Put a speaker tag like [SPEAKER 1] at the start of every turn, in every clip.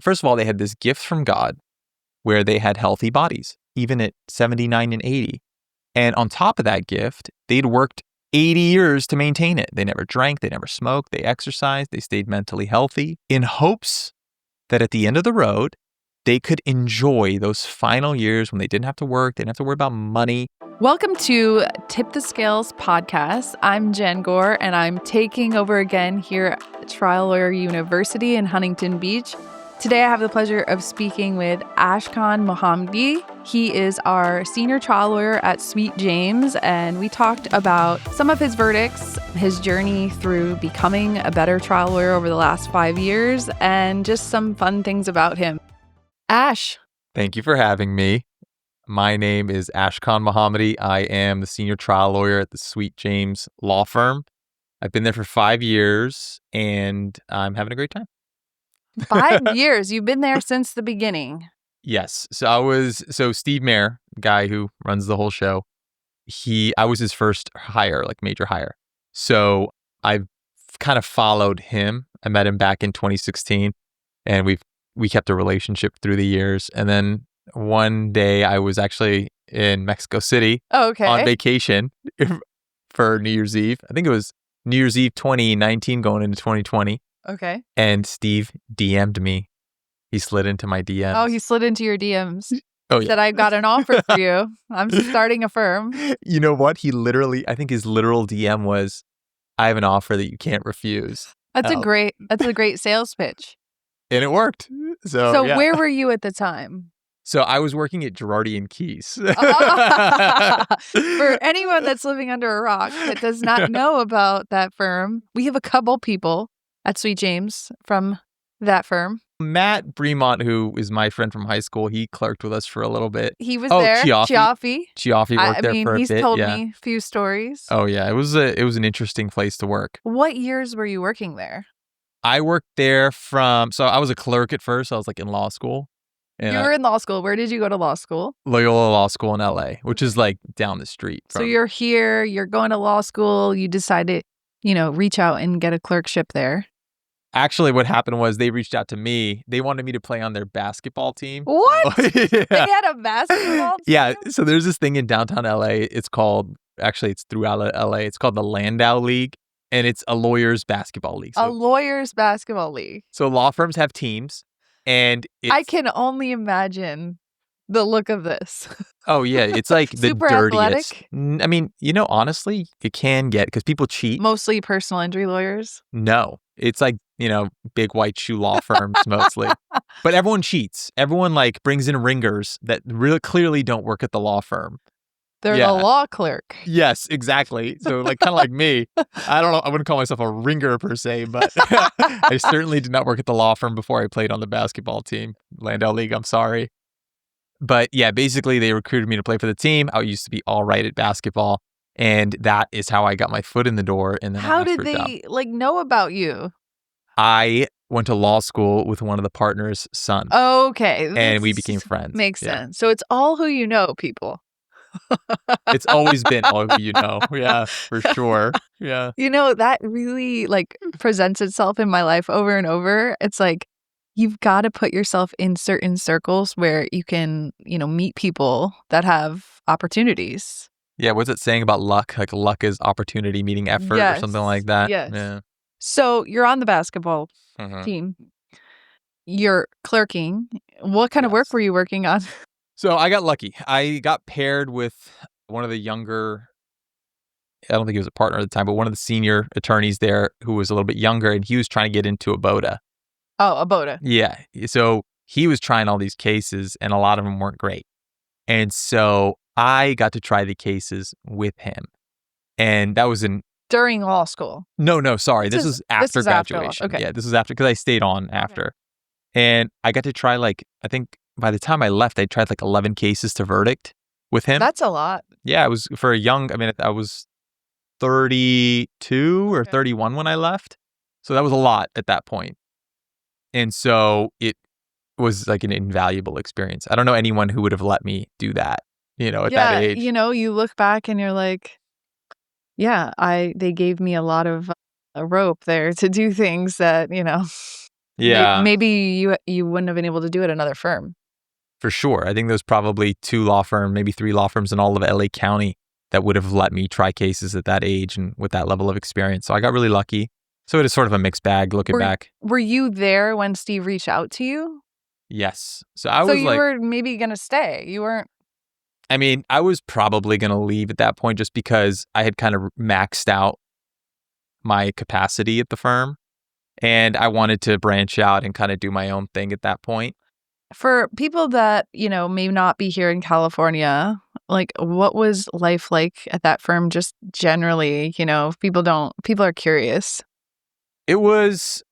[SPEAKER 1] first of all, they had this gift from God where they had healthy bodies, even at 79 and 80. And on top of that gift, they'd worked 80 years to maintain it. They never drank, they never smoked, they exercised, they stayed mentally healthy in hopes that at the end of the road, they could enjoy those final years when they didn't have to work, they didn't have to worry about money.
[SPEAKER 2] Welcome to Tip the Scales podcast. I'm Jenn Gore, and I'm taking over again here at Trial Lawyer University in Huntington Beach. Today, I have the pleasure of speaking with Ashkahn Mohamadi. He is our senior trial lawyer at Sweet James, and we talked about some of his verdicts, his journey through becoming a better trial lawyer over the last 5 years, and just some fun things about him. Ash.
[SPEAKER 1] Thank you for having me. My name is Ashkahn Mohamadi. I am the senior trial lawyer at the Sweet James law firm. I've been there for 5 years, and I'm having a great time.
[SPEAKER 2] 5 years. You've been there since the beginning.
[SPEAKER 1] Yes. So Steve Mayer, the guy who runs the whole show, I was his first hire, like major hire. So I've kind of followed him. I met him back in 2016, and we kept a relationship through the years. And then one day I was actually in Mexico City on vacation for New Year's Eve. I think it was New Year's Eve 2019 going into 2020.
[SPEAKER 2] Okay.
[SPEAKER 1] And Steve DM'd me. He slid into my DMs.
[SPEAKER 2] Oh, he slid into your DMs.
[SPEAKER 1] Oh, yeah.
[SPEAKER 2] Said, I've got an offer for you. I'm starting a firm.
[SPEAKER 1] You know what? I think his literal DM was, I have an offer that you can't refuse.
[SPEAKER 2] That's a great sales pitch.
[SPEAKER 1] And it worked. So yeah.
[SPEAKER 2] Where were you at the time?
[SPEAKER 1] So I was working at Girardi and Keys.
[SPEAKER 2] For anyone that's living under a rock that does not know about that firm, we have a couple people at Sweet James from that firm.
[SPEAKER 1] Matt Bremont, who is my friend from high school, he clerked with us for a little bit.
[SPEAKER 2] He was there. Chiaffi
[SPEAKER 1] worked there for a bit.
[SPEAKER 2] He's told me a few stories.
[SPEAKER 1] Oh yeah, it was an interesting place to work.
[SPEAKER 2] What years were you working there?
[SPEAKER 1] I worked there so I was a clerk at first. I was like in law school.
[SPEAKER 2] And you were in law school. Where did you go to law school?
[SPEAKER 1] Loyola Law School in LA, which is like down the street.
[SPEAKER 2] So you're here, you're going to law school, you decided, reach out and get a clerkship there.
[SPEAKER 1] Actually, what happened was they reached out to me. They wanted me to play on their basketball team.
[SPEAKER 2] What?
[SPEAKER 1] So, yeah.
[SPEAKER 2] They had a basketball team?
[SPEAKER 1] Yeah. So there's this thing in downtown LA. It's throughout LA. It's called the Landau League. And it's a lawyer's basketball league.
[SPEAKER 2] A lawyer's basketball league.
[SPEAKER 1] So law firms have teams. And
[SPEAKER 2] I can only imagine the look of this.
[SPEAKER 1] Oh, yeah. It's like the
[SPEAKER 2] Super
[SPEAKER 1] dirtiest.
[SPEAKER 2] Athletic?
[SPEAKER 1] I mean, honestly, it can get, because people cheat.
[SPEAKER 2] Mostly personal injury lawyers?
[SPEAKER 1] No. It's like, big white shoe law firms mostly. But everyone cheats. Everyone brings in ringers that really clearly don't work at the law firm.
[SPEAKER 2] They're the law clerk.
[SPEAKER 1] Yes, exactly. So kind of like me. I don't know. I wouldn't call myself a ringer per se, but I certainly did not work at the law firm before I played on the basketball team. Landau League, I'm sorry. But yeah, basically they recruited me to play for the team. I used to be all right at basketball. And that is how I got my foot in the door. And then
[SPEAKER 2] how did they know about you?
[SPEAKER 1] I went to law school with one of the partners' sons.
[SPEAKER 2] Okay.
[SPEAKER 1] And we became friends.
[SPEAKER 2] Makes sense. So it's all who you know, people.
[SPEAKER 1] It's always been all who you know. Yeah, for sure. Yeah.
[SPEAKER 2] That really presents itself in my life over and over. It's like you've got to put yourself in certain circles where you can, meet people that have opportunities.
[SPEAKER 1] Yeah, what's it saying about luck? Like luck is opportunity meeting effort or something like that.
[SPEAKER 2] Yes.
[SPEAKER 1] Yeah.
[SPEAKER 2] So you're on the basketball team. You're clerking. What kind of work were you working on?
[SPEAKER 1] So I got lucky. I got paired with one of the younger, I don't think he was a partner at the time, but one of the senior attorneys there who was a little bit younger, and he was trying to get into a BOTA.
[SPEAKER 2] Oh, a BOTA.
[SPEAKER 1] Yeah. So he was trying all these cases, and a lot of them weren't great. And so I got to try the cases with him. And that was
[SPEAKER 2] during law school?
[SPEAKER 1] No, sorry. This was after graduation.
[SPEAKER 2] Okay.
[SPEAKER 1] Yeah, this was after, because I stayed on after. Okay. And I got to try I think by the time I left, I tried 11 cases to verdict with him.
[SPEAKER 2] That's a lot.
[SPEAKER 1] Yeah, it was for I was 32 or 31 when I left. So that was a lot at that point. And so it was an invaluable experience. I don't know anyone who would have let me do that, at that age.
[SPEAKER 2] You look back and you're like, yeah, they gave me a lot of a rope there to do things that,
[SPEAKER 1] Yeah,
[SPEAKER 2] Maybe you wouldn't have been able to do it at another firm.
[SPEAKER 1] for sure. I think there's probably 2 law firms, maybe 3 law firms in all of LA County that would have let me try cases at that age and with that level of experience. So I got really lucky. So it is sort of a mixed bag looking back.
[SPEAKER 2] Were you there when Steve reached out to you?
[SPEAKER 1] Yes. So I
[SPEAKER 2] So
[SPEAKER 1] was
[SPEAKER 2] you
[SPEAKER 1] like,
[SPEAKER 2] were maybe going to stay. You weren't.
[SPEAKER 1] I mean, I was probably going to leave at that point just because I had kind of maxed out my capacity at the firm and I wanted to branch out and kind of do my own thing at that point.
[SPEAKER 2] For people that, may not be here in California, like what was life like at that firm just generally, if people are curious.
[SPEAKER 1] It was,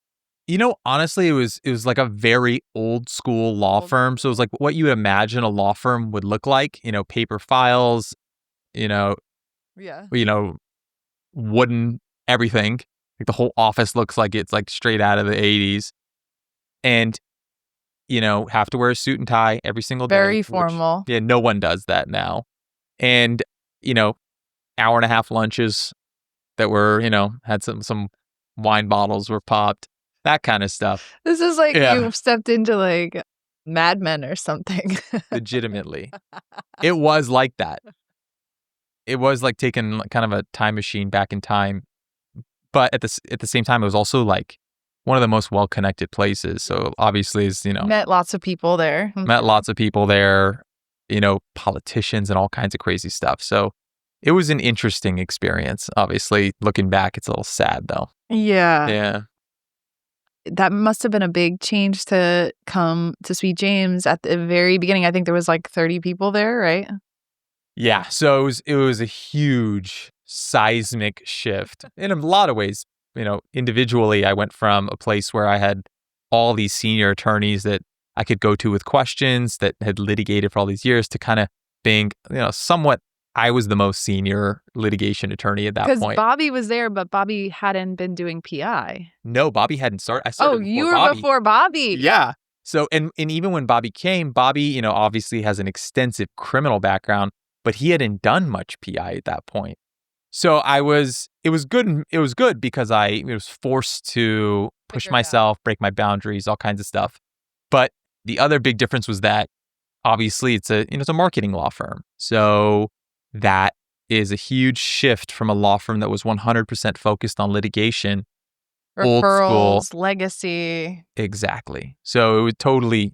[SPEAKER 1] honestly, it was like a very old school law firm. So it was like what you imagine a law firm would look like, paper files, you know,
[SPEAKER 2] Yeah.
[SPEAKER 1] wooden everything. Like the whole office looks like it's like straight out of the 80s. And, have to wear a suit and tie every single day.
[SPEAKER 2] Very formal.
[SPEAKER 1] Yeah, no one does that now. And, hour and a half lunches that were, had some wine bottles were popped, that kind of stuff.
[SPEAKER 2] This is like
[SPEAKER 1] Yeah.
[SPEAKER 2] you've stepped into like Mad Men or something.
[SPEAKER 1] Legitimately. It was like that. It was like taking kind of a time machine back in time. But at the same time, it was also like one of the most well-connected places. So obviously,
[SPEAKER 2] Met lots of people there.
[SPEAKER 1] met lots of people there, politicians and all kinds of crazy stuff. So it was an interesting experience. Obviously, looking back, it's a little sad though.
[SPEAKER 2] Yeah.
[SPEAKER 1] Yeah.
[SPEAKER 2] That must have been a big change to come to Sweet James at the very beginning. I think there was like 30 people there, right?
[SPEAKER 1] Yeah. So it was a huge seismic shift in a lot of ways. Individually, I went from a place where I had all these senior attorneys that I could go to with questions that had litigated for all these years to kind of being, somewhat, I was the most senior litigation attorney at that point.
[SPEAKER 2] Because Bobby was there, but Bobby hadn't been doing PI.
[SPEAKER 1] No, Bobby hadn't started. I started
[SPEAKER 2] you were
[SPEAKER 1] Bobby.
[SPEAKER 2] before Bobby.
[SPEAKER 1] Yeah. So, and even when Bobby came, Bobby, obviously has an extensive criminal background, but he hadn't done much PI at that point. So it was good. It was good because I was forced to push
[SPEAKER 2] Figure it out.
[SPEAKER 1] myself, break my boundaries, all kinds of stuff. But the other big difference was that obviously it's a marketing law firm. So that is a huge shift from a law firm that was 100% focused on litigation. Old
[SPEAKER 2] Referrals,
[SPEAKER 1] school.
[SPEAKER 2] legacy.
[SPEAKER 1] Exactly. So it was totally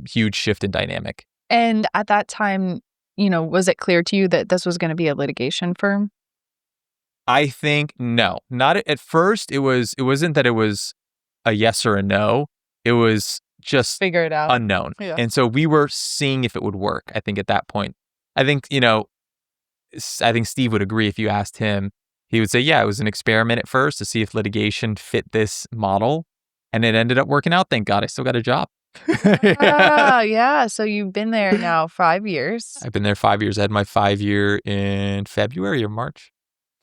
[SPEAKER 1] huge shift in dynamic.
[SPEAKER 2] And at that time, was it clear to you that this was going to be a litigation firm?
[SPEAKER 1] I think no, not at first. It wasn't that it was a yes or a no. It was just
[SPEAKER 2] Figure it out.
[SPEAKER 1] unknown.
[SPEAKER 2] Yeah.
[SPEAKER 1] And so we were seeing if it would work. I think at that point, I think Steve would agree if you asked him, he would say, yeah, it was an experiment at first to see if litigation fit this model. And it ended up working out. Thank God I still got a job.
[SPEAKER 2] Yeah. So you've been there now 5 years.
[SPEAKER 1] I've been there 5 years. I had my 5-year in February or March.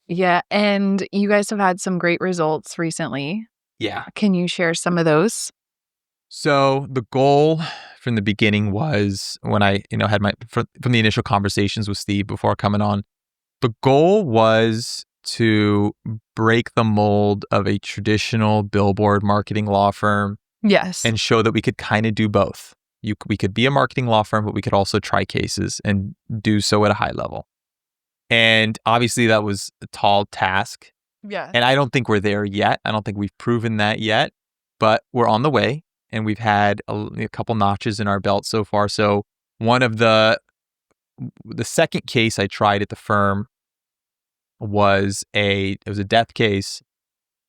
[SPEAKER 2] Yeah. And you guys have had some great results recently.
[SPEAKER 1] Yeah.
[SPEAKER 2] Can you share some of those?
[SPEAKER 1] So the goal from the beginning was when I, had from the initial conversations with Steve before coming on, the goal was to break the mold of a traditional billboard marketing law firm.
[SPEAKER 2] Yes.
[SPEAKER 1] And show that we could kind of do both. We could be a marketing law firm, but we could also try cases and do so at a high level. And obviously that was a tall task.
[SPEAKER 2] Yeah.
[SPEAKER 1] And I don't think we're there yet. I don't think we've proven that yet, but we're on the way. And we've had a couple notches in our belt so far. So one of the second case I tried at the firm was a death case.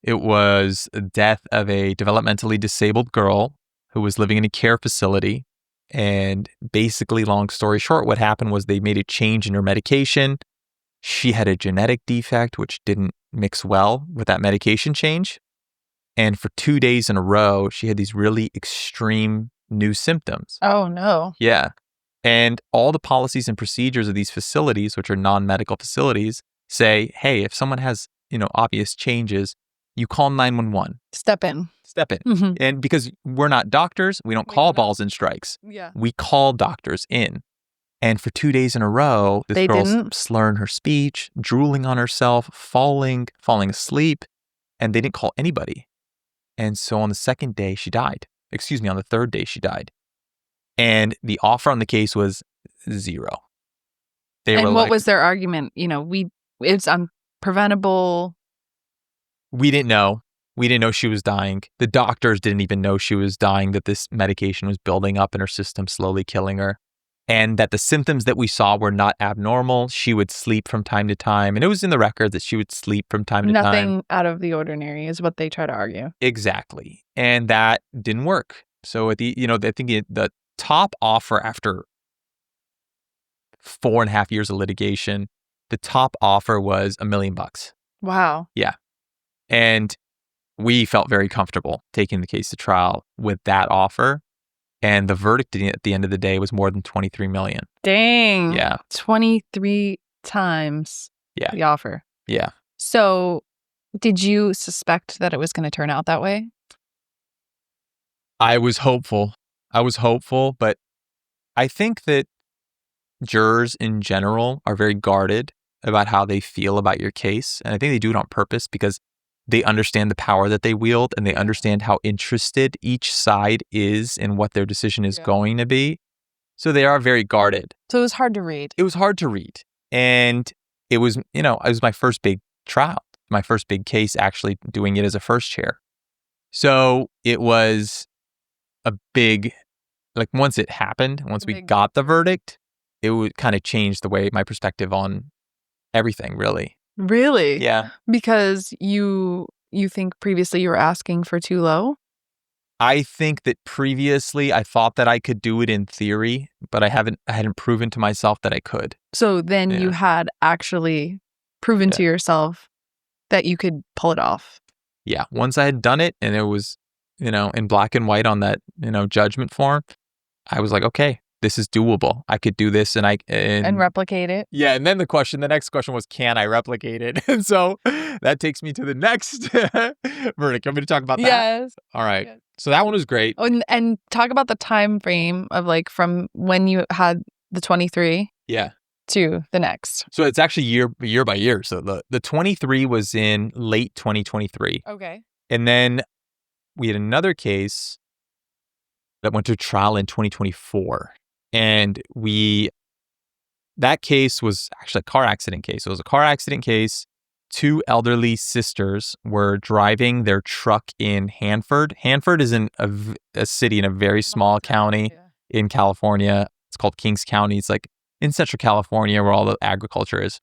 [SPEAKER 1] It was the death of a developmentally disabled girl who was living in a care facility. And basically, long story short, what happened was they made a change in her medication. She had a genetic defect, which didn't mix well with that medication change. And for 2 days in a row, she had these really extreme new symptoms.
[SPEAKER 2] Oh, no.
[SPEAKER 1] Yeah. And all the policies and procedures of these facilities, which are non-medical facilities, say, hey, if someone has, obvious changes, you call 911.
[SPEAKER 2] Step in. Mm-hmm.
[SPEAKER 1] And because we're not doctors, we don't call balls and strikes.
[SPEAKER 2] Yeah.
[SPEAKER 1] We call doctors in. And for 2 days in a row, this girl's slurring her speech, drooling on herself, falling asleep, and they didn't call anybody. And so on the second day, she died. Excuse me, on the third day, she died. And the offer on the case was $0.
[SPEAKER 2] And what was their argument? It's unpreventable.
[SPEAKER 1] We didn't know. We didn't know she was dying. The doctors didn't even know she was dying, that this medication was building up in her system, slowly killing her. And that the symptoms that we saw were not abnormal. She would sleep from time to time. And it was in the record that she would sleep from time to time.
[SPEAKER 2] Nothing out of the ordinary is what they try to argue.
[SPEAKER 1] Exactly. And that didn't work. So I think the top offer after 4.5 years of litigation, the top offer was $1 million.
[SPEAKER 2] Wow.
[SPEAKER 1] Yeah. And we felt very comfortable taking the case to trial with that offer. And the verdict at the end of the day was more than $23 million.
[SPEAKER 2] Dang.
[SPEAKER 1] Yeah.
[SPEAKER 2] 23 times the offer.
[SPEAKER 1] Yeah.
[SPEAKER 2] So did you suspect that it was going to turn out that way?
[SPEAKER 1] I was hopeful, but I think that jurors in general are very guarded about how they feel about your case. And I think they do it on purpose because they understand the power that they wield and they understand how interested each side is in what their decision is going to be. So they are very guarded.
[SPEAKER 2] So it was hard to read.
[SPEAKER 1] It was hard to read. And it was my first big trial, my first big case, actually doing it as a first chair. So it was a big, once it happened, once we got the verdict, it would kind of change the way my perspective on everything, really.
[SPEAKER 2] Really?
[SPEAKER 1] Yeah.
[SPEAKER 2] Because you think previously you were asking for too low?
[SPEAKER 1] I think that previously I thought that I could do it in theory, but I hadn't proven to myself that I could.
[SPEAKER 2] So then you had actually proven to yourself that you could pull it off.
[SPEAKER 1] Yeah. Once I had done it and it was, in black and white on that, judgment form, I was like, okay, this is doable. I could do this and
[SPEAKER 2] replicate it.
[SPEAKER 1] Yeah. And then the next question was, can I replicate it? And so that takes me to the next verdict. I'm going to talk about that.
[SPEAKER 2] Yes.
[SPEAKER 1] All right. Yes. So that one was great.
[SPEAKER 2] Oh, and talk about the time frame of from when you had the 23 to the next.
[SPEAKER 1] So it's actually year by year. So the 23 was in late 2023.
[SPEAKER 2] Okay.
[SPEAKER 1] And then we had another case that went to trial in 2024. And that case was actually a car accident case. It was a car accident case. 2 elderly sisters were driving their truck in Hanford. Hanford is in a city in a very small county in California. It's called Kings County. It's in Central California where all the agriculture is.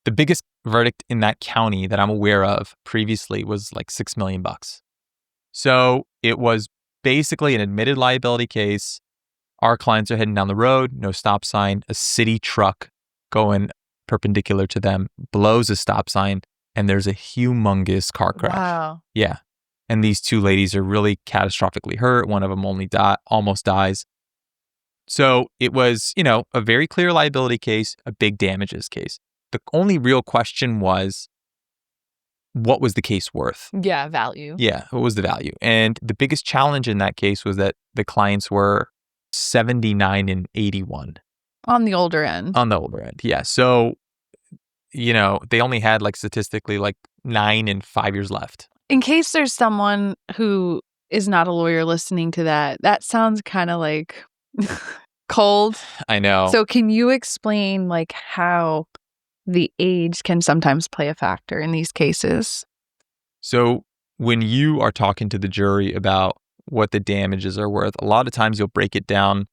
[SPEAKER 1] The biggest verdict in that county that I'm aware of previously was $6 million. So it was basically an admitted liability case. Our clients are heading down the road, no stop sign, a city truck going perpendicular to them blows a stop sign, and there's a humongous car crash.
[SPEAKER 2] Wow.
[SPEAKER 1] Yeah. And these 2 ladies are really catastrophically hurt. One of them almost dies. So it was, a very clear liability case, a big damages case. The only real question was, what was the case worth?
[SPEAKER 2] Yeah, value.
[SPEAKER 1] Yeah, what was the value? And the biggest challenge in that case was that the clients were 79 and 81.
[SPEAKER 2] On the older end.
[SPEAKER 1] On the older end, yeah. So, they only had statistically 9 and 5 years left.
[SPEAKER 2] In case there's someone who is not a lawyer listening to that sounds kind of cold.
[SPEAKER 1] I know.
[SPEAKER 2] So can you explain how the age can sometimes play a factor in these cases?
[SPEAKER 1] So when you are talking to the jury about what the damages are worth, a lot of times you'll break it down,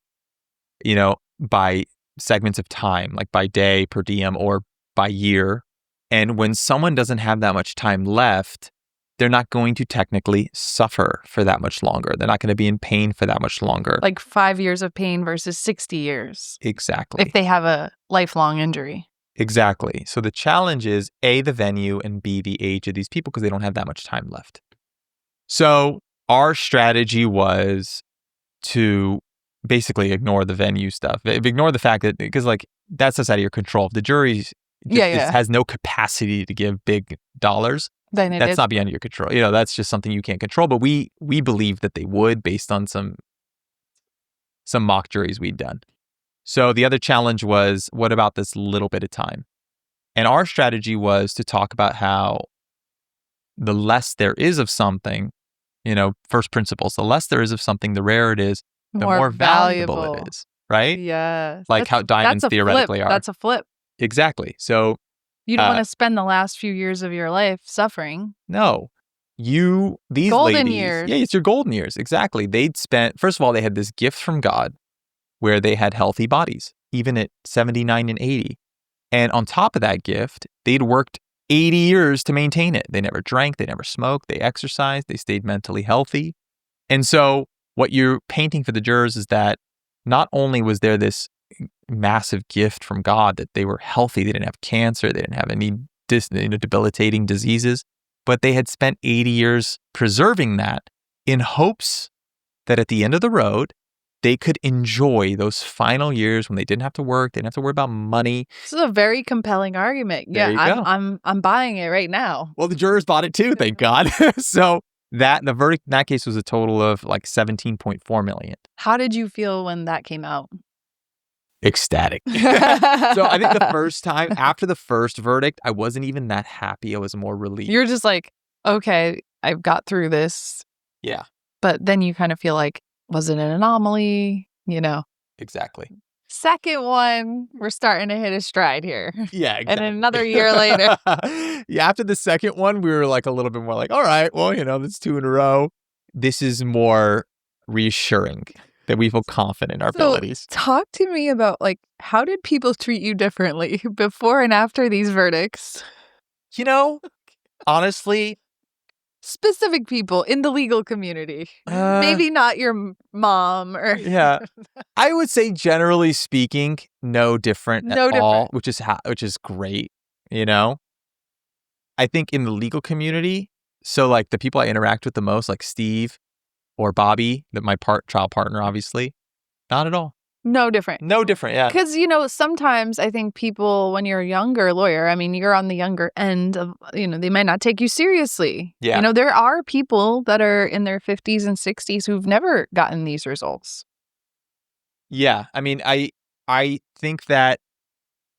[SPEAKER 1] by segments of time, by day, per diem, or by year. And when someone doesn't have that much time left, they're not going to technically suffer for that much longer. They're not going to be in pain for that much longer.
[SPEAKER 2] 5 years of pain versus 60 years.
[SPEAKER 1] Exactly.
[SPEAKER 2] If they have a lifelong injury.
[SPEAKER 1] Exactly. So the challenge is A, the venue, and B, the age of these people because they don't have that much time left. So our strategy was to basically ignore the venue stuff. Ignore the fact that, because that's just out of your control. If the jury has no capacity to give big dollars,
[SPEAKER 2] then
[SPEAKER 1] that's not beyond your control. That's just something you can't control. But we believed that they would based on some mock juries we'd done. So the other challenge was, what about this little bit of time? And our strategy was to talk about how the less there is of something, first principles, the less there is of something, the rarer it is, the more valuable it is, right?
[SPEAKER 2] Yes.
[SPEAKER 1] Like how diamonds theoretically are.
[SPEAKER 2] That's a flip.
[SPEAKER 1] Exactly. So
[SPEAKER 2] you don't want to spend the last few years of your life suffering.
[SPEAKER 1] No. These
[SPEAKER 2] golden
[SPEAKER 1] ladies,
[SPEAKER 2] years.
[SPEAKER 1] Yeah, it's your golden years. Exactly. First of all, they had this gift from God where they had healthy bodies, even at 79 and 80. And on top of that gift, they'd worked 80 years to maintain it. They never drank, they never smoked, they exercised, they stayed mentally healthy. And so what you're painting for the jurors is that not only was there this massive gift from God that they were healthy, they didn't have cancer, they didn't have any debilitating diseases, but they had spent 80 years preserving that in hopes that at the end of the road, they could enjoy those final years when they didn't have to work, they didn't have to worry about money.
[SPEAKER 2] This is a very compelling argument.
[SPEAKER 1] There you go.
[SPEAKER 2] I'm buying it right now.
[SPEAKER 1] Well, the jurors bought it too, thank God. So the verdict in that case was a total of like $17.4 million.
[SPEAKER 2] How did you feel when that came out?
[SPEAKER 1] Ecstatic. So I think the first time after the first verdict, I wasn't even that happy. I was more relieved.
[SPEAKER 2] You're just like, okay, I've got through this.
[SPEAKER 1] Yeah.
[SPEAKER 2] But then you kind of feel like, was it an anomaly?
[SPEAKER 1] Exactly.
[SPEAKER 2] Second one, we're starting to hit a stride here.
[SPEAKER 1] Yeah, exactly.
[SPEAKER 2] And another year later.
[SPEAKER 1] Yeah, after the second one, we were like a little bit more like, all right, well, that's 2 in a row. This is more reassuring that we feel confident in our abilities.
[SPEAKER 2] Talk to me about how did people treat you differently before and after these verdicts?
[SPEAKER 1] Honestly,
[SPEAKER 2] specific people in the legal community. Maybe not your mom or
[SPEAKER 1] yeah. I would say generally speaking, no different at all, which is great, I think in the legal community, so like the people I interact with the most, like Steve or Bobby, my trial partner, obviously, not at all.
[SPEAKER 2] No different.
[SPEAKER 1] No different, yeah.
[SPEAKER 2] Because, sometimes I think people, when you're a younger lawyer, you're on the younger end of, they might not take you seriously.
[SPEAKER 1] Yeah.
[SPEAKER 2] There are people that are in their 50s and 60s who've never gotten these results.
[SPEAKER 1] Yeah. I think that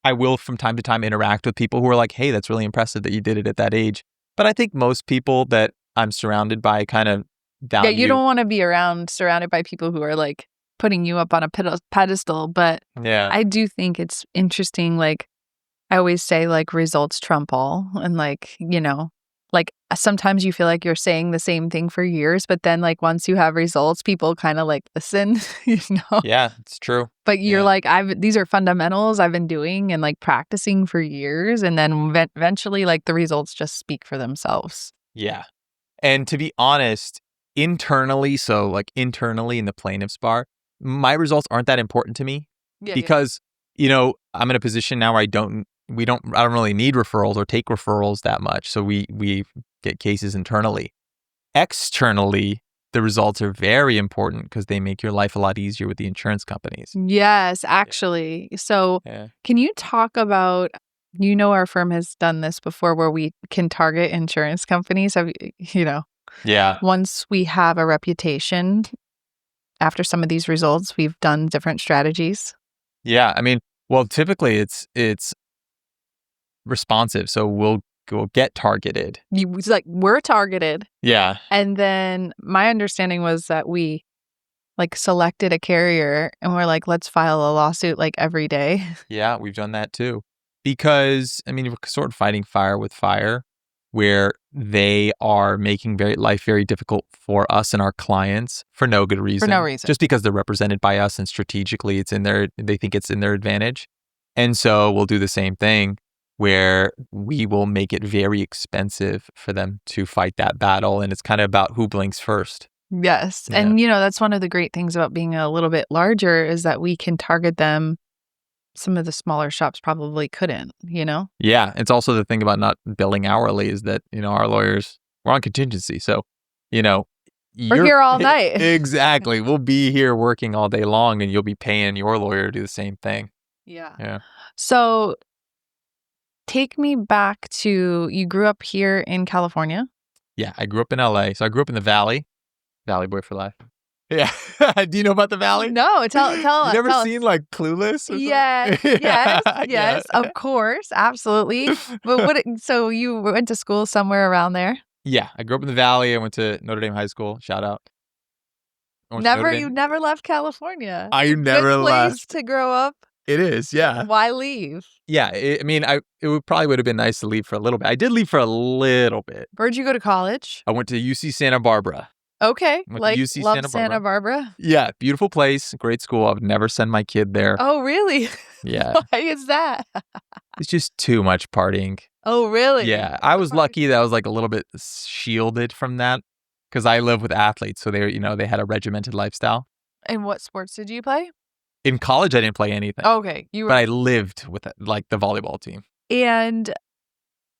[SPEAKER 1] I will from time to time interact with people who are like, hey, that's really impressive that you did it at that age. But I think most people that I'm surrounded by kind of value.
[SPEAKER 2] Yeah, you don't want to be surrounded by people who are putting you up on a pedestal. But
[SPEAKER 1] yeah,
[SPEAKER 2] I do think it's interesting. I always say, results trump all. And sometimes you feel like you're saying the same thing for years, but then once you have results, people kind of listen,
[SPEAKER 1] Yeah, it's true.
[SPEAKER 2] But you're these are fundamentals I've been doing and practicing for years. And then eventually the results just speak for themselves.
[SPEAKER 1] Yeah. And to be honest, internally in the plaintiff's bar, my results aren't that important to me because, I'm in a position now where I don't really need referrals or take referrals that much. So we get cases internally. Externally, the results are very important because they make your life a lot easier with the insurance companies.
[SPEAKER 2] Yes, actually. Yeah. So can you talk about, our firm has done this before where we can target insurance companies,
[SPEAKER 1] Yeah.
[SPEAKER 2] Once we have a reputation, after some of these results, we've done different strategies.
[SPEAKER 1] Yeah. Typically it's responsive. So we'll get targeted.
[SPEAKER 2] It's we're targeted.
[SPEAKER 1] Yeah.
[SPEAKER 2] And then my understanding was that we selected a carrier and we're let's file a lawsuit every day.
[SPEAKER 1] Yeah, we've done that too. Because, we're sort of fighting fire with fire, where they are making life very difficult for us and our clients for no good reason.
[SPEAKER 2] For no reason.
[SPEAKER 1] Just because they're represented by us and strategically they think it's in their advantage. And so we'll do the same thing where we will make it very expensive for them to fight that battle. And it's kind of about who blinks first.
[SPEAKER 2] Yes. Yeah. And, that's one of the great things about being a little bit larger is that we can target them. Some of the smaller shops probably couldn't, Yeah.
[SPEAKER 1] It's also the thing about not billing hourly is that, our lawyers, we're on contingency. So, we're
[SPEAKER 2] here all night.
[SPEAKER 1] Exactly. We'll be here working all day long and you'll be paying your lawyer to do the same thing.
[SPEAKER 2] Yeah.
[SPEAKER 1] Yeah.
[SPEAKER 2] So take me back to, you grew up here in California?
[SPEAKER 1] Yeah, I grew up in LA. So I grew up in the Valley. Valley boy for life. Yeah. Do you know about the Valley?
[SPEAKER 2] No, tell us.
[SPEAKER 1] You never seen Clueless? Or
[SPEAKER 2] yes, yes, of course, absolutely. But so you went to school somewhere around there?
[SPEAKER 1] Yeah, I grew up in the Valley. I went to Notre Dame High School. Shout out. I went to Notre
[SPEAKER 2] You
[SPEAKER 1] Dame.
[SPEAKER 2] never left California.
[SPEAKER 1] I never
[SPEAKER 2] Good place
[SPEAKER 1] left.
[SPEAKER 2] to grow up.
[SPEAKER 1] It is, yeah.
[SPEAKER 2] Why leave?
[SPEAKER 1] Yeah, probably would have been nice to leave for a little bit. I did leave for a little bit.
[SPEAKER 2] Where'd you go to college?
[SPEAKER 1] I went to UC Santa Barbara.
[SPEAKER 2] Okay,
[SPEAKER 1] Went to
[SPEAKER 2] like
[SPEAKER 1] UC
[SPEAKER 2] love
[SPEAKER 1] Santa
[SPEAKER 2] Santa Barbara.
[SPEAKER 1] Yeah, beautiful place, great school. I would never send my kid there.
[SPEAKER 2] Oh, really?
[SPEAKER 1] Yeah,
[SPEAKER 2] Why is that?
[SPEAKER 1] it's just too much partying.
[SPEAKER 2] Oh, really?
[SPEAKER 1] Yeah, I was lucky that I was like a little bit shielded from that because I live with athletes, so they had a regimented lifestyle.
[SPEAKER 2] And what sports did you play?
[SPEAKER 1] In college, I didn't play anything.
[SPEAKER 2] Okay,
[SPEAKER 1] but I lived with like the volleyball team.
[SPEAKER 2] And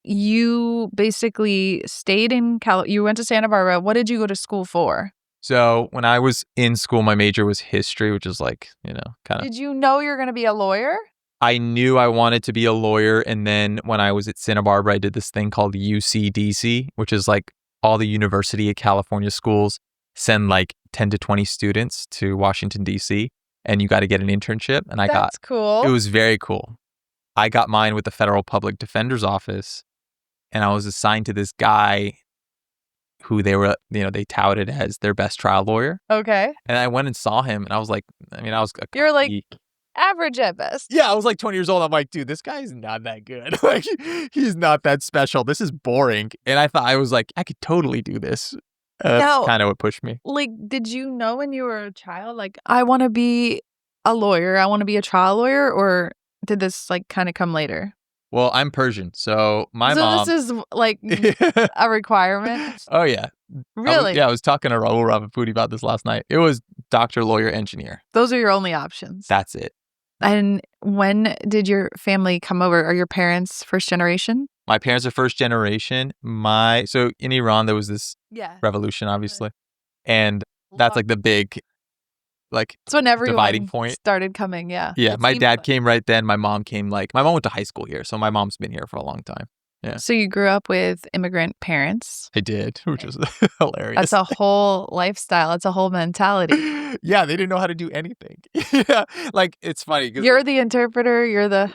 [SPEAKER 2] you basically stayed in you went to Santa Barbara. What did you go to school for?
[SPEAKER 1] So when I was in school, my major was history, which is like, kind of.
[SPEAKER 2] Did you know you were going to be a lawyer?
[SPEAKER 1] I knew I wanted to be a lawyer. And then when I was at Santa Barbara, I did this thing called UCDC, which is like all the University of California schools send like 10 to 20 students to Washington, D.C. And you got to get an internship. And
[SPEAKER 2] That's cool.
[SPEAKER 1] It was very cool. I got mine with the Federal Public Defender's Office. And I was assigned to this guy who they touted as their best trial lawyer.
[SPEAKER 2] Okay.
[SPEAKER 1] And I went and saw him and I was like,
[SPEAKER 2] You're like average at best.
[SPEAKER 1] Yeah, I was like 20 years old. I'm like, dude, this guy's not that good. Like, he's not that special. This is boring. And I thought, I was like, I could totally do this. That's kind of what pushed me.
[SPEAKER 2] Like, did you know when you were a child, like, I want to be a lawyer, I want to be a trial lawyer, or did this like kind of come later?
[SPEAKER 1] Well, I'm Persian, so my mom.
[SPEAKER 2] So this is like a requirement?
[SPEAKER 1] Oh, yeah.
[SPEAKER 2] Really?
[SPEAKER 1] I was talking to Raul Ravapudi about this last night. It was doctor, lawyer, engineer.
[SPEAKER 2] Those are your only options.
[SPEAKER 1] That's it.
[SPEAKER 2] And when did your family come over? Are your parents first generation?
[SPEAKER 1] My parents are first generation. So in Iran, there was this revolution, obviously. And that's like the big, like,
[SPEAKER 2] it's when everyone
[SPEAKER 1] dividing point
[SPEAKER 2] started coming. Yeah.
[SPEAKER 1] Yeah. My dad came right then. My mom came my mom went to high school here. So my mom's been here for a long time. Yeah.
[SPEAKER 2] So you grew up with immigrant parents?
[SPEAKER 1] I did, which was hilarious.
[SPEAKER 2] That's a whole lifestyle. It's a whole mentality.
[SPEAKER 1] Yeah. They didn't know how to do anything. Yeah. Like, it's funny.
[SPEAKER 2] You're the interpreter. You're the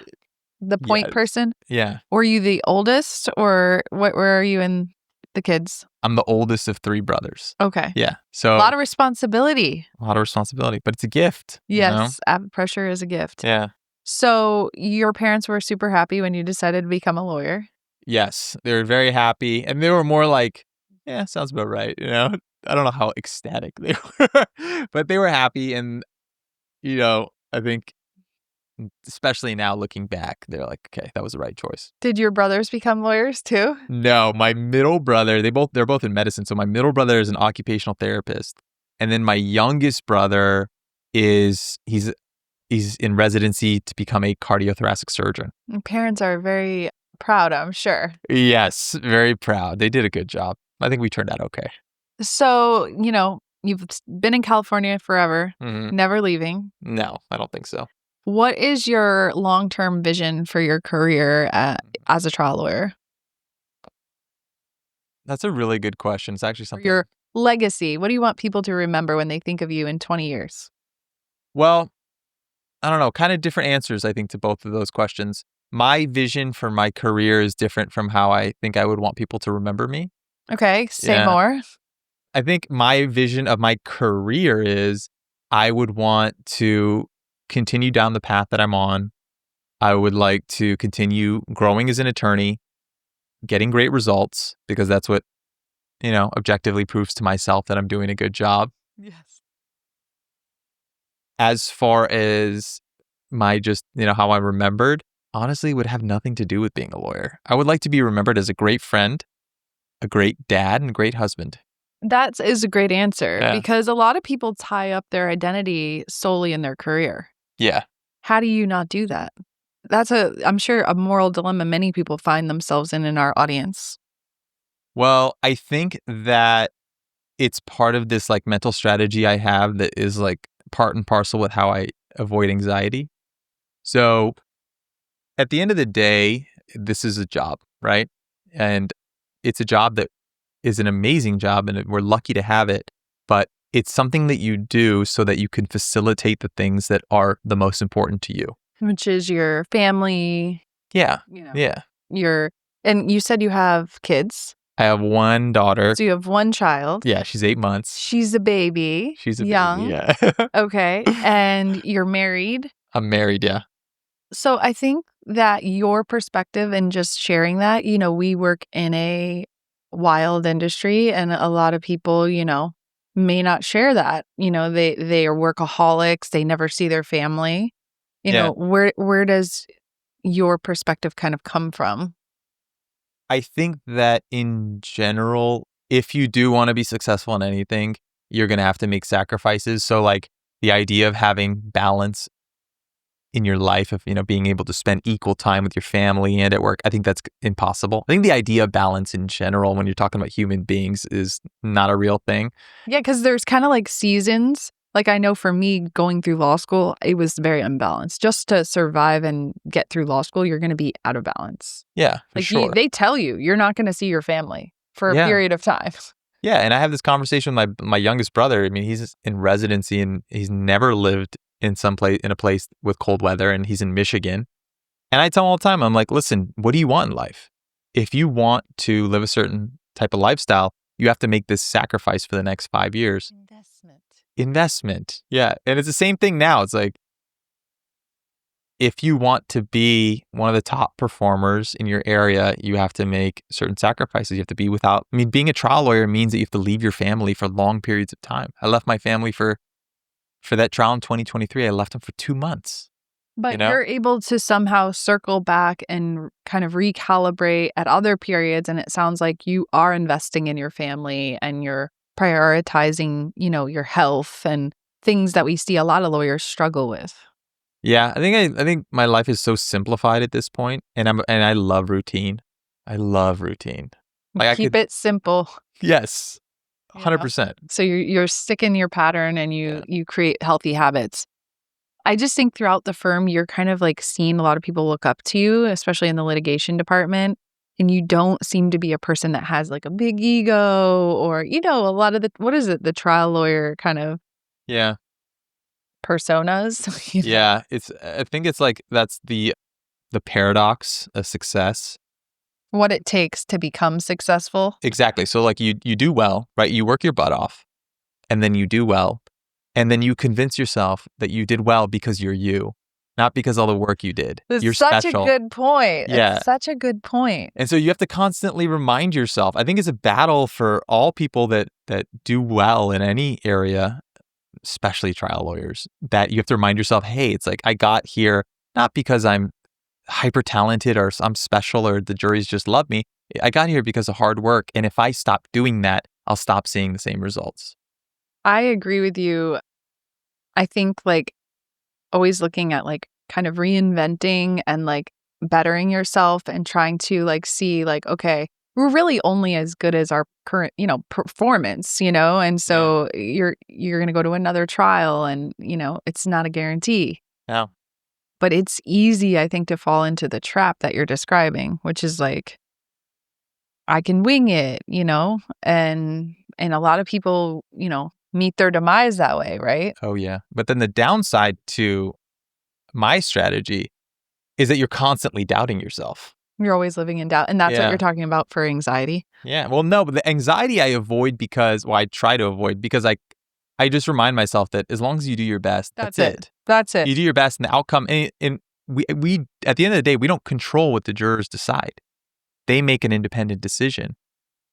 [SPEAKER 2] point person.
[SPEAKER 1] Yeah.
[SPEAKER 2] Were you the oldest or where are you in the kids?
[SPEAKER 1] I'm the oldest of 3 brothers.
[SPEAKER 2] Okay.
[SPEAKER 1] Yeah. So
[SPEAKER 2] a lot of responsibility.
[SPEAKER 1] But it's a gift.
[SPEAKER 2] Yes. Pressure is a gift.
[SPEAKER 1] Yeah.
[SPEAKER 2] So your parents were super happy when you decided to become a lawyer?
[SPEAKER 1] Yes. They were very happy. And they were more like, yeah, sounds about right. I don't know how ecstatic they were, but they were happy. And, I think, especially now looking back, they're like, okay, that was the right choice.
[SPEAKER 2] Did your brothers become lawyers too?
[SPEAKER 1] No, my middle brother, they're both in medicine. So my middle brother is an occupational therapist. And then my youngest brother he's in residency to become a cardiothoracic surgeon.
[SPEAKER 2] And parents are very proud, I'm sure.
[SPEAKER 1] Yes, very proud. They did a good job. I think we turned out okay.
[SPEAKER 2] So, you've been in California forever, never leaving.
[SPEAKER 1] No, I don't think so.
[SPEAKER 2] What is your long-term vision for your career as a trial lawyer?
[SPEAKER 1] That's a really good question. It's actually something.
[SPEAKER 2] Your legacy. What do you want people to remember when they think of you in 20 years?
[SPEAKER 1] Well, I don't know. Kind of different answers, I think, to both of those questions. My vision for my career is different from how I think I would want people to remember me.
[SPEAKER 2] Okay. Say more.
[SPEAKER 1] I think my vision of my career is I would want to continue down the path that I'm on. I would like to continue growing as an attorney, getting great results, because that's what, objectively proves to myself that I'm doing a good job.
[SPEAKER 2] Yes.
[SPEAKER 1] As far as my how I'm remembered, honestly, would have nothing to do with being a lawyer. I would like to be remembered as a great friend, a great dad, and a great husband.
[SPEAKER 2] That is a great answer because a lot of people tie up their identity solely in their career.
[SPEAKER 1] Yeah.
[SPEAKER 2] How do you not do that? That's I'm sure, a moral dilemma many people find themselves in our audience.
[SPEAKER 1] Well, I think that it's part of this like mental strategy I have that is like part and parcel with how I avoid anxiety. So at the end of the day, this is a job, right? And it's a job that is an amazing job and we're lucky to have it, but it's something that you do so that you can facilitate the things that are the most important to you.
[SPEAKER 2] Which is your family.
[SPEAKER 1] Yeah. Yeah.
[SPEAKER 2] And you said you have kids.
[SPEAKER 1] I have one daughter.
[SPEAKER 2] So you have one child.
[SPEAKER 1] Yeah, she's 8 months.
[SPEAKER 2] She's a baby.
[SPEAKER 1] She's a
[SPEAKER 2] young.
[SPEAKER 1] baby, yeah.
[SPEAKER 2] Okay. And you're married.
[SPEAKER 1] I'm married, yeah.
[SPEAKER 2] So I think that your perspective and just sharing that, we work in a wild industry and a lot of people, may not share that. They are workaholics, they never see their family.
[SPEAKER 1] Yeah.
[SPEAKER 2] Where does your perspective kind of come from?
[SPEAKER 1] I think that in general, if you do want to be successful in anything, you're going to have to make sacrifices. So like the idea of having balance in your life, of, being able to spend equal time with your family and at work, I think that's impossible. I think the idea of balance in general, when you're talking about human beings, is not a real thing.
[SPEAKER 2] Yeah, because there's kind of like seasons. Like I know for me going through law school, it was very unbalanced. Just to survive and get through law school, you're going to be out of balance.
[SPEAKER 1] Yeah, for
[SPEAKER 2] Like
[SPEAKER 1] sure.
[SPEAKER 2] they tell you're not going to see your family for a period of time.
[SPEAKER 1] Yeah, and I have this conversation with my youngest brother. I mean, he's in residency and he's never lived in a place with cold weather, and he's in Michigan. And I tell him all the time, I'm like, listen, what do you want in life? If you want to live a certain type of lifestyle, you have to make this sacrifice for the next 5 years. Investment. Yeah. And it's the same thing now. It's like, if you want to be one of the top performers in your area, you have to make certain sacrifices. You have to be being a trial lawyer means that you have to leave your family for long periods of time. I left my family for that trial in 2023. I left them for 2 months.
[SPEAKER 2] But you're able to somehow circle back and kind of recalibrate at other periods. And it sounds like you are investing in your family and you're prioritizing, your health and things that we see a lot of lawyers struggle with.
[SPEAKER 1] Yeah, I think my life is so simplified at this point, and I love routine. I love routine. Like
[SPEAKER 2] Keep it simple.
[SPEAKER 1] Yes, 100%.
[SPEAKER 2] So you're sticking your pattern and you create healthy habits. I just think throughout the firm, you're kind of like seeing a lot of people look up to you, especially in the litigation department. And you don't seem to be a person that has like a big ego or, a lot of the trial lawyer kind of personas.
[SPEAKER 1] Yeah, I think it's like that's the paradox of success.
[SPEAKER 2] What it takes to become successful.
[SPEAKER 1] Exactly. So like you do well, right? You work your butt off and then you do well. And then you convince yourself that you did well because you're you, not because all the work you did. You're
[SPEAKER 2] such
[SPEAKER 1] special.
[SPEAKER 2] a good point.
[SPEAKER 1] Yeah.
[SPEAKER 2] It's such a good point.
[SPEAKER 1] And so you have to constantly remind yourself. I think it's a battle for all people that do well in any area, especially trial lawyers, that you have to remind yourself, hey, it's like I got here not because I'm hyper talented or I'm special or the juries just love me. I got here because of hard work. And if I stop doing that, I'll stop seeing the same results.
[SPEAKER 2] I agree with you. I think like always looking at like kind of reinventing and like bettering yourself and trying to like see like, okay, we're really only as good as our current, performance, and so you're going to go to another trial and, it's not a guarantee.
[SPEAKER 1] No.
[SPEAKER 2] But it's easy, I think, to fall into the trap that you're describing, which is like, I can wing it, and a lot of people, meet their demise that way, right?
[SPEAKER 1] Oh, yeah. But then the downside to my strategy is that you're constantly doubting yourself.
[SPEAKER 2] You're always living in doubt. And that's what you're talking about for anxiety.
[SPEAKER 1] Yeah. Well, no, but the anxiety I avoid I try to avoid because I just remind myself that as long as you do your best, that's it.
[SPEAKER 2] That's it.
[SPEAKER 1] You do your best and the outcome. And we at the end of the day, we don't control what the jurors decide. They make an independent decision.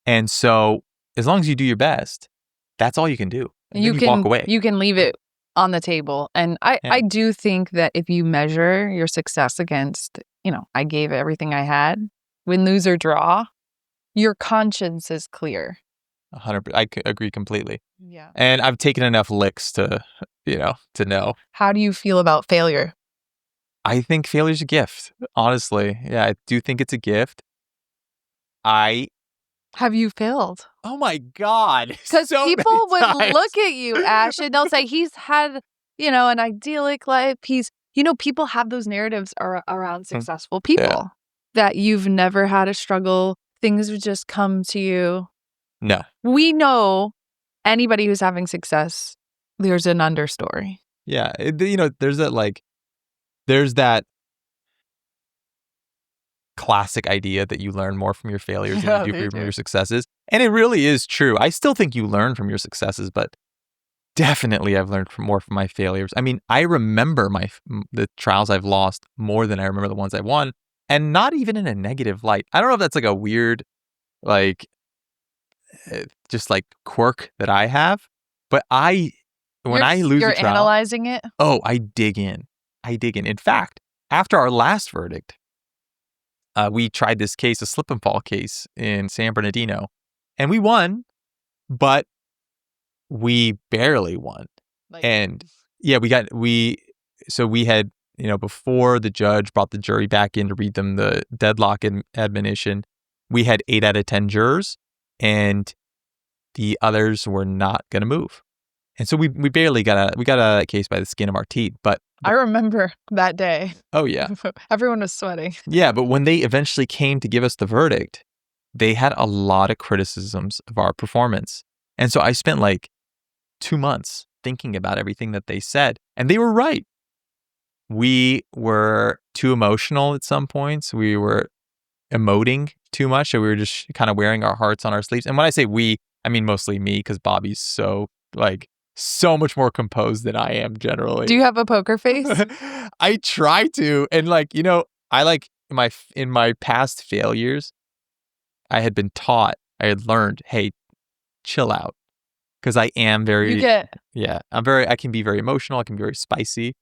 [SPEAKER 1] And so as long as you do your best, that's all you can do. And you can walk away.
[SPEAKER 2] You can leave it on the table. And I do think that if you measure your success against, I gave everything I had, win, lose, or draw, your conscience is clear.
[SPEAKER 1] 100%. I agree completely.
[SPEAKER 2] Yeah.
[SPEAKER 1] And I've taken enough licks to know.
[SPEAKER 2] How do you feel about failure?
[SPEAKER 1] I think failure's a gift, honestly. Yeah, I do think it's a gift.
[SPEAKER 2] Have you failed?
[SPEAKER 1] Oh my God.
[SPEAKER 2] Because people would look at you, Ash, and they'll say he's had, an idyllic life. People have those narratives around successful people that you've never had a struggle. Things would just come to you.
[SPEAKER 1] No.
[SPEAKER 2] We know anybody who's having success, there's an understory.
[SPEAKER 1] Yeah. There's that classic idea that you learn more from your failures than you do from your
[SPEAKER 2] do.
[SPEAKER 1] successes. And it really is true. I still think you learn from your successes, but definitely I've learned more from my failures. I mean, I remember the trials I've lost more than I remember the ones I won, and not even in a negative light. I don't know if that's like a weird, like, just like quirk that I have, but when I lose
[SPEAKER 2] you're
[SPEAKER 1] a trial,
[SPEAKER 2] analyzing it.
[SPEAKER 1] oh, I dig in. In fact, after our last verdict, we tried this case, a slip and fall case in San Bernardino, and we won, but we barely won. And yeah, so we had, before the judge brought the jury back in to read them the deadlock admonition, we had 8 out of 10 jurors, and the others were not going to move. And so we barely got out of that case by the skin of our teeth. But
[SPEAKER 2] I remember that day.
[SPEAKER 1] Oh, yeah.
[SPEAKER 2] Everyone was sweating.
[SPEAKER 1] Yeah, but when they eventually came to give us the verdict, they had a lot of criticisms of our performance. And so I spent like 2 months thinking about everything that they said, and they were right. We were too emotional at some points. We were emoting too much, so we were just kind of wearing our hearts on our sleeves. And when I say we, I mean mostly me, because Bobby's so much more composed than I am generally.
[SPEAKER 2] Do you have a poker face?
[SPEAKER 1] I try to, and in my past failures, I had learned, hey, chill out. Because I am very, I can be very emotional. I can be very spicy.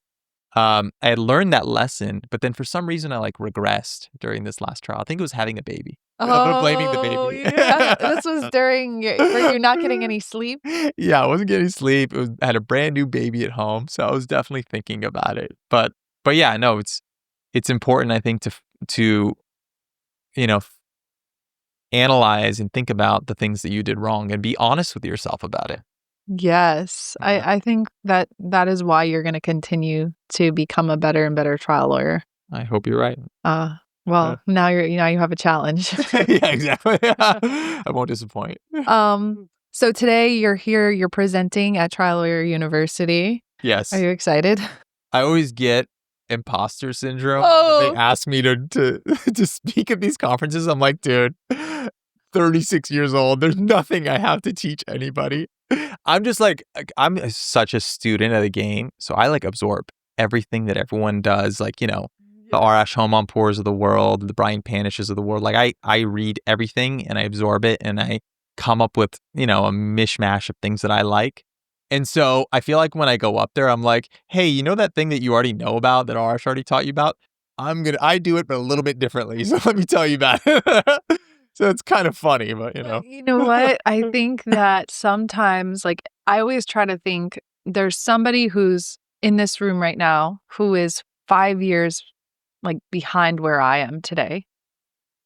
[SPEAKER 1] I had learnred that lesson, but then for some reason I regressed during this last trial. I think it was having a baby. I'm blaming the baby.
[SPEAKER 2] Yeah. This was were you not getting any sleep?
[SPEAKER 1] Yeah, I wasn't getting sleep. I had a brand new baby at home, so I was definitely thinking about it. But yeah, no, it's important, I think, to analyze and think about the things that you did wrong and be honest with yourself about it.
[SPEAKER 2] Yes. I think that is why you're going to continue to become a better and better trial lawyer.
[SPEAKER 1] I hope you're right.
[SPEAKER 2] Well, now you have a challenge.
[SPEAKER 1] Yeah, exactly. I won't disappoint.
[SPEAKER 2] So today you're presenting at Trial Lawyer University.
[SPEAKER 1] Yes.
[SPEAKER 2] Are you excited?
[SPEAKER 1] I always get imposter syndrome when they ask me to speak at these conferences. I'm like, dude, 36 years old. There's nothing I have to teach anybody. I'm just I'm such a student of the game. So I absorb everything that everyone does. The Ash Mohamadi of the world, the Brian Panishes of the world. I read everything and I absorb it and I come up with, a mishmash of things that I like. And so I feel like when I go up there, I'm like, hey, that thing that you already know about, that Ash already taught you about? I do it, but a little bit differently. So let me tell you about it. So it's kind of funny, but
[SPEAKER 2] You know what? I think that sometimes, I always try to think there's somebody who's in this room right now who is 5 years behind where I am today.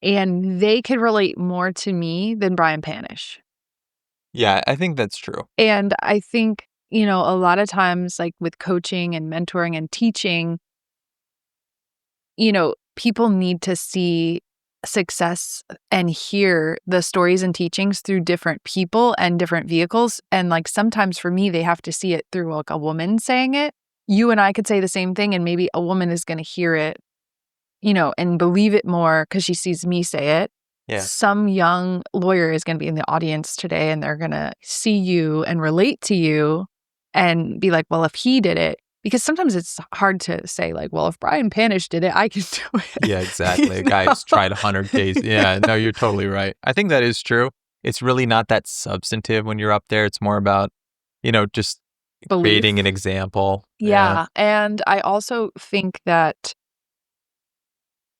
[SPEAKER 2] And they could relate more to me than Brian Panish.
[SPEAKER 1] Yeah, I think that's true.
[SPEAKER 2] And I think, a lot of times, with coaching and mentoring and teaching, people need to see success and hear the stories and teachings through different people and different vehicles. And sometimes for me, they have to see it through a woman saying it. You and I could say the same thing, and maybe a woman is going to hear it, and believe it more because she sees me say it.
[SPEAKER 1] Yeah.
[SPEAKER 2] Some young lawyer is going to be in the audience today, and they're going to see you and relate to you and be like, well, if he did it, because sometimes it's hard to say well, if Brian Panish did it, I can do it.
[SPEAKER 1] Yeah, exactly. A guy's tried 100 cases. Yeah, no, you're totally right. I think that is true. It's really not that substantive when you're up there. It's more about, just creating an example.
[SPEAKER 2] Yeah. And I also think that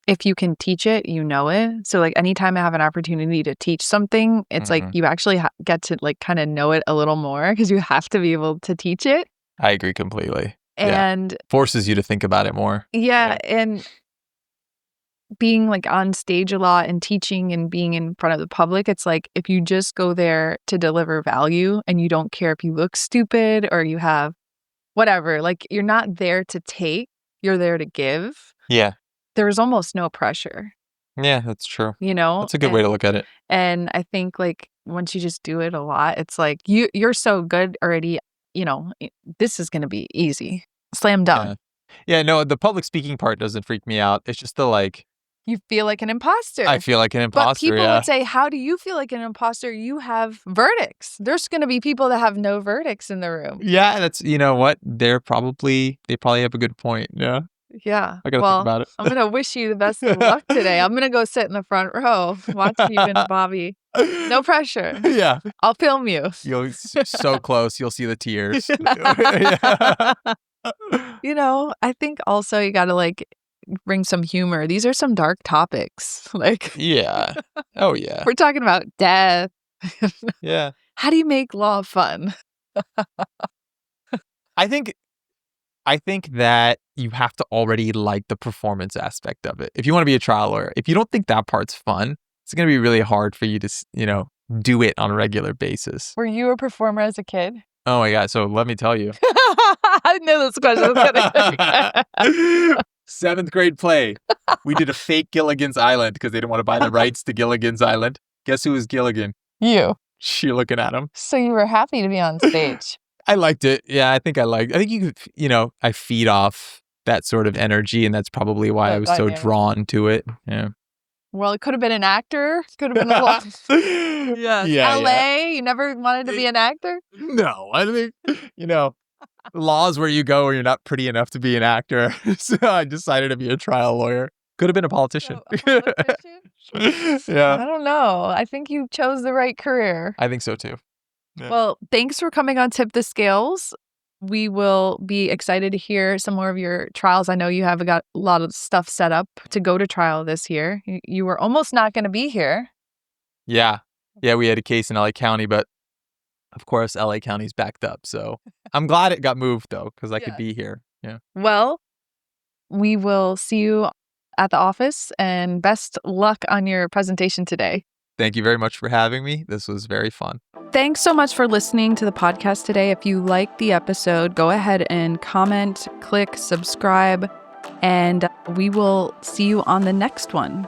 [SPEAKER 2] if you can teach it, you know it. So anytime I have an opportunity to teach something, it's you actually get to kind of know it a little more because you have to be able to teach it.
[SPEAKER 1] I agree completely.
[SPEAKER 2] And
[SPEAKER 1] forces you to think about it more.
[SPEAKER 2] Yeah. And being on stage a lot and teaching and being in front of the public, it's if you just go there to deliver value and you don't care if you look stupid or you have whatever, you're not there to take, you're there to give.
[SPEAKER 1] Yeah.
[SPEAKER 2] There's almost no pressure.
[SPEAKER 1] Yeah, that's true.
[SPEAKER 2] That's
[SPEAKER 1] a good way to look at it.
[SPEAKER 2] And I think once you just do it a lot, it's you're so good already, this is going to be easy. Slam dunk.
[SPEAKER 1] Yeah, no, the public speaking part doesn't freak me out. It's just the
[SPEAKER 2] You feel like an imposter.
[SPEAKER 1] I feel like an
[SPEAKER 2] But
[SPEAKER 1] imposter.
[SPEAKER 2] people
[SPEAKER 1] Yeah.
[SPEAKER 2] would say, how do you feel like an imposter? You have verdicts. There's going to be people that have no verdicts in the room.
[SPEAKER 1] Yeah, that's, you know what? They probably have a good point. Yeah.
[SPEAKER 2] Yeah.
[SPEAKER 1] I gotta think
[SPEAKER 2] Well,
[SPEAKER 1] about it.
[SPEAKER 2] I'm going to wish you the best of luck today. I'm going to go sit in the front row watching you and Bobby. No pressure.
[SPEAKER 1] Yeah.
[SPEAKER 2] I'll film you.
[SPEAKER 1] You'll so close. You'll see the tears.
[SPEAKER 2] You know, I think also you got to like bring some humor. These are some dark topics. Like,
[SPEAKER 1] Yeah. Oh, yeah.
[SPEAKER 2] we're talking about death.
[SPEAKER 1] Yeah.
[SPEAKER 2] How do you make law fun?
[SPEAKER 1] I think that you have to already like the performance aspect of it. If you want to be a trial lawyer, if you don't think that part's fun, it's going to be really hard for you to, do it on a regular basis.
[SPEAKER 2] Were you a performer as a kid?
[SPEAKER 1] Oh my God. So let me tell you.
[SPEAKER 2] I knew this question was going to
[SPEAKER 1] 7th grade play. We did a fake Gilligan's Island because they didn't want to buy the rights to Gilligan's Island. Guess who was Gilligan?
[SPEAKER 2] You.
[SPEAKER 1] You're looking at him.
[SPEAKER 2] So you were happy to be on stage.
[SPEAKER 1] I liked it. Yeah, I think you could, I feed off that sort of energy, and that's probably why I was so drawn to it. Yeah.
[SPEAKER 2] Well, it could have been an actor. Could have been a lot. Yeah. LA, you never wanted to be an actor?
[SPEAKER 1] No, I think, laws where you go where you're not pretty enough to be an actor. So I decided to be a trial lawyer. Could have been a politician.
[SPEAKER 2] A politician?
[SPEAKER 1] Yeah.
[SPEAKER 2] I don't know. I think you chose the right career.
[SPEAKER 1] I think so too. Yeah.
[SPEAKER 2] Well, thanks for coming on Tip the Scales. We will be excited to hear some more of your trials. I know you have got a lot of stuff set up to go to trial this year. You were almost not going to be here.
[SPEAKER 1] Yeah. Yeah, we had a case in LA County, but of course, LA County's backed up. So I'm glad it got moved, though, because I could be here. Yeah.
[SPEAKER 2] Well, we will see you at the office, and best luck on your presentation today.
[SPEAKER 1] Thank you very much for having me. This was very fun.
[SPEAKER 2] Thanks so much for listening to the podcast today. If you liked the episode, go ahead and comment, click subscribe, and we will see you on the next one.